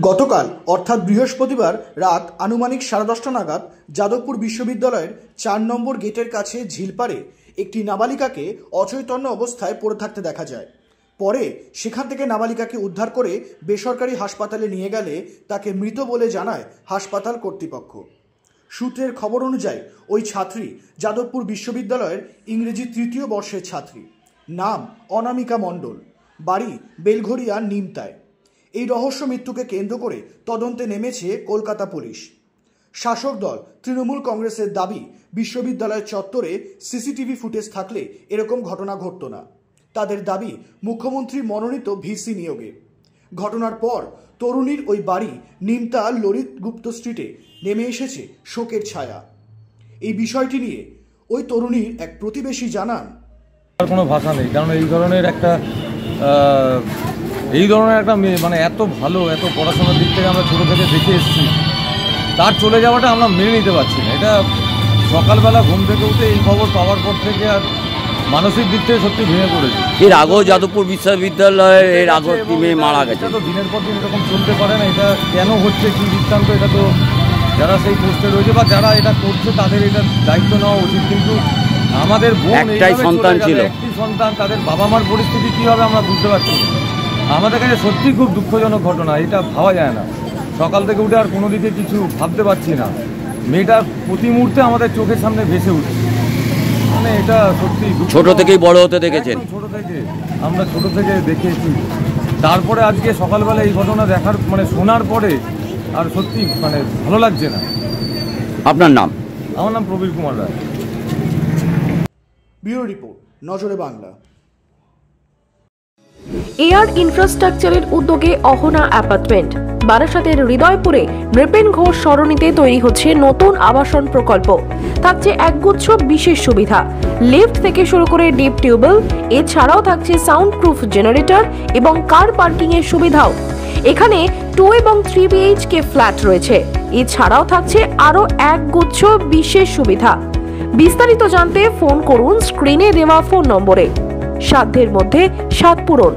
গতকাল অর্থাৎ বৃহস্পতিবার রাত আনুমানিক 10:30 নাগাদ যাদবপুর বিশ্ববিদ্যালয়ের 4 নম্বর গেটের কাছে ঝিলপাড়ে একটি নাবালিকাকে অচৈতন্য অবস্থায় পড়ে থাকতে দেখা যায়। পরে সেখান থেকে নাবালিকাকে উদ্ধার করে বেসরকারি হাসপাতালে নিয়ে গেলে তাকে মৃত বলে জানায় হাসপাতাল কর্তৃপক্ষ। সূত্রের খবর অনুযায়ী ওই ছাত্রী যাদবপুর বিশ্ববিদ্যালয়ের ইংরেজি 3য় বর্ষের ছাত্রী। নাম অনামিকা মণ্ডল, বাড়ি বেলঘরিয়া নিমতায়। এই রহস্য মৃত্যুকে কেন্দ্র করে তদন্তে নেমেছে কলকাতা পুলিশ। শাসক দল তৃণমূল কংগ্রেসের দাবি, বিশ্ববিদ্যালয়ের চত্বরে সিসিটিভি ফুটেজ থাকলে এরকম ঘটনা ঘটত না। তাদের দাবি মুখ্যমন্ত্রী মনোনীত ভিসি নিয়োগে। ঘটনার পর তরুণীর ওই বাড়ি নিমতা ললিত গুপ্ত স্ট্রিটে নেমে এসেছে শোকের ছায়া। এই বিষয়টি নিয়ে ওই তরুণীর এক প্রতিবেশী জানান, কোনো ভাষা নেই, কারণ এই ধরনের একটা মেয়ে, মানে এত ভালো, এত পড়াশোনার দিক থেকে আমরা ছোটো থেকে দেখে এসেছি, তার চলে যাওয়াটা আমরা মেনে নিতে পারছি না। এটা সকালবেলা ঘুম থেকে উঠে এই খবর পাওয়ার পর থেকে আর মানসিক দিক থেকে সত্যি ভেঙে পড়েছে। এর আগেও যাদবপুর বিশ্ববিদ্যালয়ের এর আগেও মেয়ে মারা গেছে। এটা তো দিনের পর দিন এরকম চলতে পারে না। এটা কেন হচ্ছে, কী বৃত্তান্ত, এটা তো যারা সেই পোস্টে রয়েছে বা যারা এটা করছে তাদের এটা দায়িত্ব নেওয়া উচিত। কিন্তু আমাদের বোন একটাই সন্তান ছিল, একটি সন্তান, তাদের বাবা মার পরিস্থিতি কী হবে আমরা বুঝতে পারছি না। আমাদের কাছে সত্যি খুব দুঃখজনক ঘটনা, এটা ভাবা যায় না। সকাল থেকে উঠে আর কোনো দিকে কিছু ভাবতে পারছি না। মেয়েটা প্রতি মুহূর্তে আমাদের চোখের সামনে ভেসে উঠছে। মানে এটা সত্যি ছোট থেকেই বড় হতে দেখেছেন। ছোট থেকে আমরা দেখেছি, তারপরে আজকে সকালবেলা এই ঘটনা দেখার মানে শোনার পরে আর সত্যি মানে ভালো লাগছে না। আপনার নাম? আমার নাম প্রবীর কুমার রায়। ব্যুরো রিপোর্ট, নজরে বাংলা। এয়ার ইনফ্রাস্ট্রাকচারের উদ্যোগে অহনা অ্যাপার্টমেন্ট, বারাসাতের হৃদয়পুরে নৃপেন ঘোষ সরণিতে তৈরি হচ্ছে নতুন আবাসন প্রকল্প। থাকছে একগুচ্ছ বিশেষ সুবিধা, লিফট থেকে শুরু করে ডিপ টিউবওয়েল, এছাড়াও থাকছে সাউন্ড প্রুফ জেনারেটর এবং কার পার্কিং এর সুবিধাও। এখানে 2 এবং 3 BHK ফ্ল্যাট রয়েছে। এছাড়াও থাকছে আরো একগুচ্ছ বিশেষ সুবিধা। বিস্তারিত জানতে ফোন করুন স্ক্রিনে দেওয়া ফোন নম্বরে। সাধ্যের মধ্যে স্বাদ পূরণ।